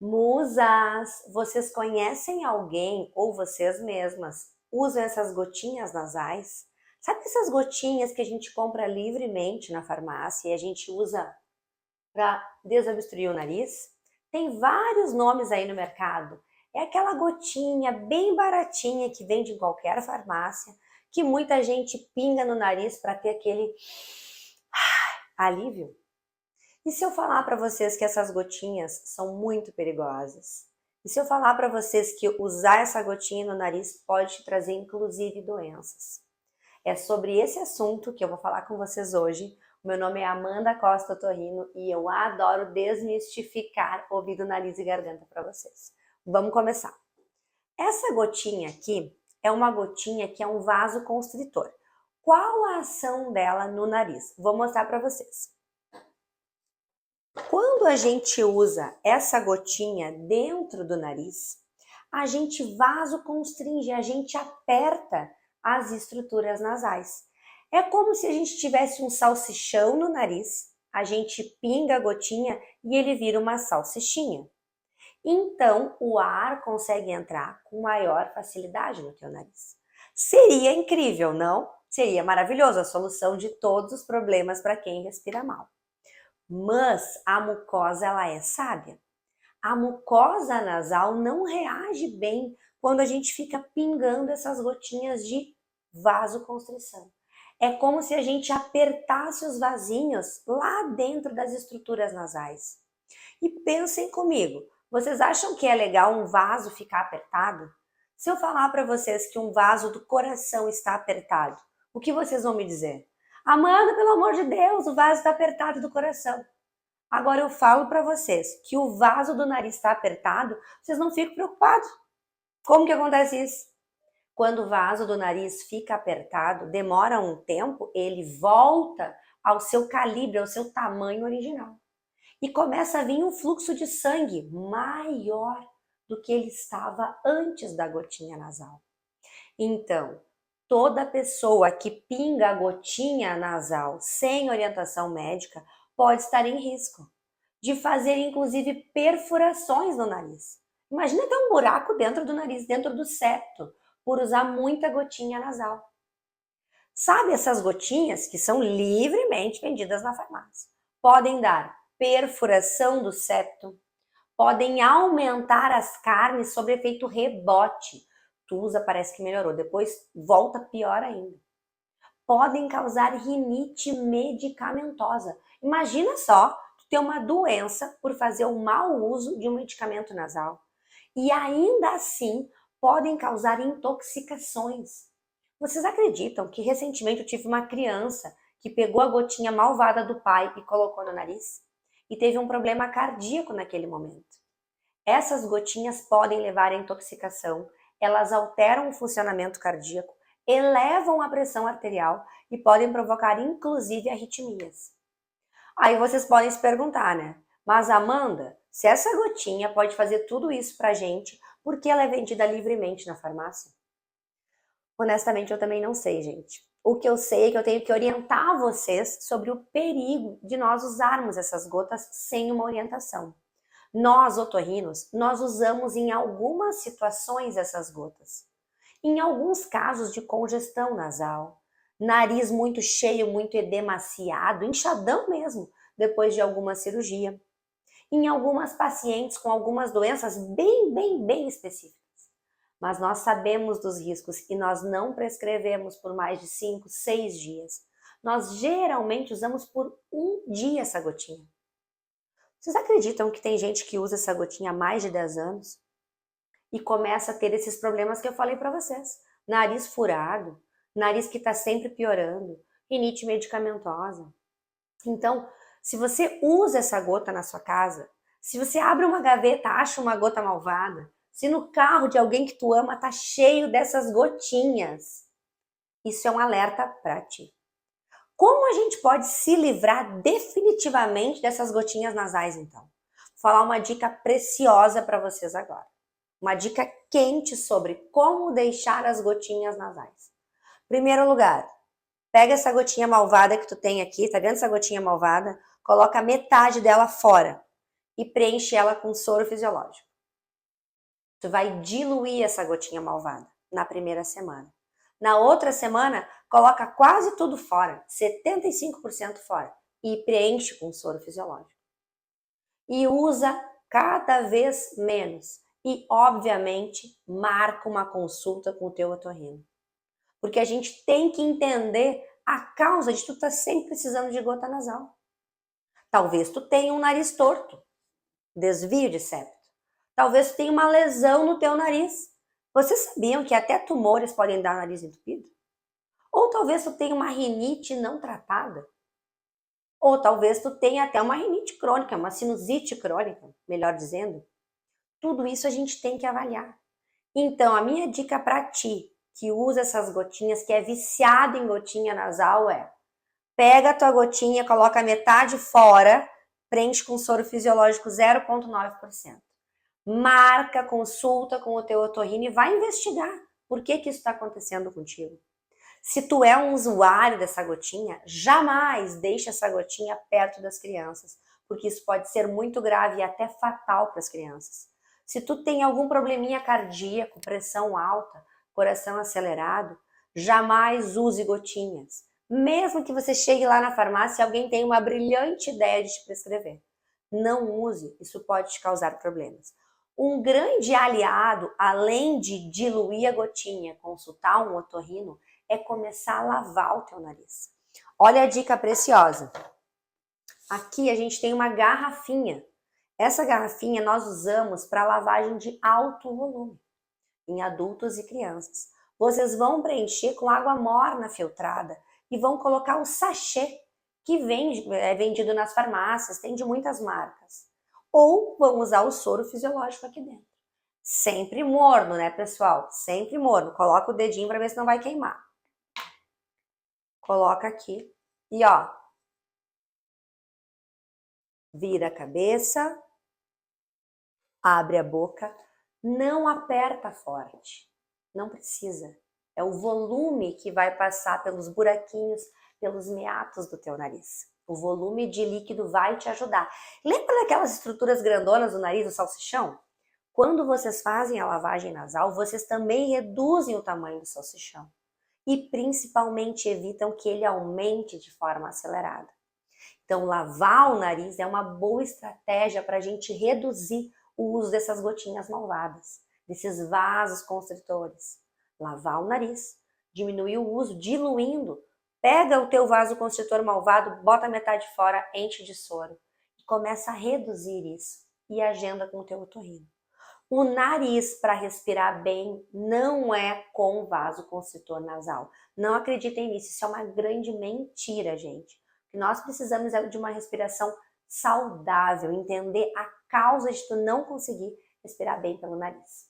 Musas, vocês conhecem alguém ou vocês mesmas usam essas gotinhas nasais? Sabe essas gotinhas que a gente compra livremente na farmácia e a gente usa para desobstruir o nariz? Tem vários nomes aí no mercado. É aquela gotinha bem baratinha que vende em qualquer farmácia, que muita gente pinga no nariz para ter aquele alívio. E se eu falar para vocês que essas gotinhas são muito perigosas? E se eu falar para vocês que usar essa gotinha no nariz pode te trazer inclusive doenças? É sobre esse assunto que eu vou falar com vocês hoje. O meu nome é Amanda Costa Torrino e eu adoro desmistificar ouvido, nariz e garganta para vocês. Vamos começar. Essa gotinha aqui é uma gotinha que é um vasoconstritor. Qual a ação dela no nariz? Vou mostrar para vocês. Quando a gente usa essa gotinha dentro do nariz, a gente vasoconstringe, a gente aperta as estruturas nasais. É como se a gente tivesse um salsichão no nariz, a gente pinga a gotinha e ele vira uma salsichinha. Então, o ar consegue entrar com maior facilidade no teu nariz. Seria incrível, não? Seria maravilhoso, a solução de todos os problemas para quem respira mal. Mas a mucosa, ela é sábia. A mucosa nasal não reage bem quando a gente fica pingando essas gotinhas de vasoconstrição. É como se a gente apertasse os vasinhos lá dentro das estruturas nasais. E pensem comigo, vocês acham que é legal um vaso ficar apertado? Se eu falar para vocês que um vaso do coração está apertado, o que vocês vão me dizer? Amanda, pelo amor de Deus, o vaso está apertado do coração. Agora eu falo para vocês que o vaso do nariz está apertado, vocês não ficam preocupados. Como que acontece isso? Quando o vaso do nariz fica apertado, demora um tempo, ele volta ao seu calibre, ao seu tamanho original. E começa a vir um fluxo de sangue maior do que ele estava antes da gotinha nasal. Então, toda pessoa que pinga a gotinha nasal sem orientação médica pode estar em risco de fazer inclusive perfurações no nariz. Imagina ter um buraco dentro do nariz, dentro do septo, por usar muita gotinha nasal. Sabe essas gotinhas que são livremente vendidas na farmácia? Podem dar perfuração do septo, podem aumentar as carnes sob efeito rebote. Tu usa, parece que melhorou, depois volta pior ainda. Podem causar rinite medicamentosa. Imagina só tu ter uma doença por fazer o mau uso de um medicamento nasal. E ainda assim podem causar intoxicações. Vocês acreditam que recentemente eu tive uma criança que pegou a gotinha malvada do pai e colocou no nariz? E teve um problema cardíaco naquele momento. Essas gotinhas podem levar à intoxicação, elas alteram o funcionamento cardíaco, elevam a pressão arterial e podem provocar inclusive arritmias. Aí vocês podem se perguntar, né? Mas Amanda, se essa gotinha pode fazer tudo isso pra gente, por que ela é vendida livremente na farmácia? Honestamente, eu também não sei, gente. O que eu sei é que eu tenho que orientar vocês sobre o perigo de nós usarmos essas gotas sem uma orientação. Nós, otorrinos, nós usamos em algumas situações essas gotas. Em alguns casos de congestão nasal, nariz muito cheio, muito edemaciado, inchadão mesmo, depois de alguma cirurgia. Em algumas pacientes com algumas doenças bem específicas. Mas nós sabemos dos riscos e nós não prescrevemos por mais de 5, 6 dias. Nós geralmente usamos por um dia essa gotinha. Vocês acreditam que tem gente que usa essa gotinha há mais de 10 anos? E começa a ter esses problemas que eu falei para vocês. Nariz furado, nariz que está sempre piorando, rinite medicamentosa. Então, se você usa essa gota na sua casa, se você abre uma gaveta, acha uma gota malvada, se no carro de alguém que tu ama tá cheio dessas gotinhas, isso é um alerta para ti. Como a gente pode se livrar definitivamente dessas gotinhas nasais, então? Vou falar uma dica preciosa para vocês agora. Uma dica quente sobre como deixar as gotinhas nasais. Primeiro lugar, pega essa gotinha malvada que tu tem aqui, tá vendo essa gotinha malvada? Coloca metade dela fora e preenche ela com soro fisiológico. Tu vai diluir essa gotinha malvada na primeira semana. Na outra semana, coloca quase tudo fora, 75% fora, e preenche com soro fisiológico. E usa cada vez menos. E, obviamente, marca uma consulta com o teu otorrino. Porque a gente tem que entender a causa de tu estar sempre precisando de gota nasal. Talvez tu tenha um nariz torto, desvio de septo. Talvez tu tenha uma lesão no teu nariz. Vocês sabiam que até tumores podem dar nariz entupido? Ou talvez tu tenha uma rinite não tratada. Ou talvez tu tenha até uma rinite crônica, uma sinusite crônica, melhor dizendo. Tudo isso a gente tem que avaliar. Então, a minha dica para ti, que usa essas gotinhas, que é viciado em gotinha nasal, é: pega a tua gotinha, coloca metade fora, preenche com soro fisiológico 0,9%. Marca, consulta com o teu otorrino e vai investigar por que isso está acontecendo contigo. Se tu é um usuário dessa gotinha, jamais deixe essa gotinha perto das crianças, porque isso pode ser muito grave e até fatal para as crianças. Se tu tem algum probleminha cardíaco, pressão alta, coração acelerado, jamais use gotinhas. Mesmo que você chegue lá na farmácia e alguém tenha uma brilhante ideia de te prescrever. Não use, isso pode te causar problemas. Um grande aliado, além de diluir a gotinha, consultar um otorrino, é começar a lavar o teu nariz. Olha a dica preciosa. Aqui a gente tem uma garrafinha. Essa garrafinha nós usamos para lavagem de alto volume, em adultos e crianças. Vocês vão preencher com água morna filtrada e vão colocar o sachê, que é vendido nas farmácias, tem de muitas marcas. Ou vão usar o soro fisiológico aqui dentro. Sempre morno, né, pessoal? Sempre morno. Coloca o dedinho para ver se não vai queimar. Coloca aqui e ó, vira a cabeça, abre a boca, não aperta forte, não precisa. É o volume que vai passar pelos buraquinhos, pelos meatos do teu nariz. O volume de líquido vai te ajudar. Lembra daquelas estruturas grandonas do nariz, do salsichão? Quando vocês fazem a lavagem nasal, vocês também reduzem o tamanho do salsichão. E principalmente evitam que ele aumente de forma acelerada. Então, lavar o nariz é uma boa estratégia para a gente reduzir o uso dessas gotinhas malvadas, desses vasos constritores. Lavar o nariz, diminuir o uso, diluindo. Pega o teu vaso constritor malvado, bota metade fora, enche de soro e começa a reduzir isso e agenda com o teu otorrino. O nariz, para respirar bem, não é com vaso constritor nasal. Não acreditem nisso, isso é uma grande mentira, gente. O que nós precisamos é de uma respiração saudável, entender a causa de tu não conseguir respirar bem pelo nariz.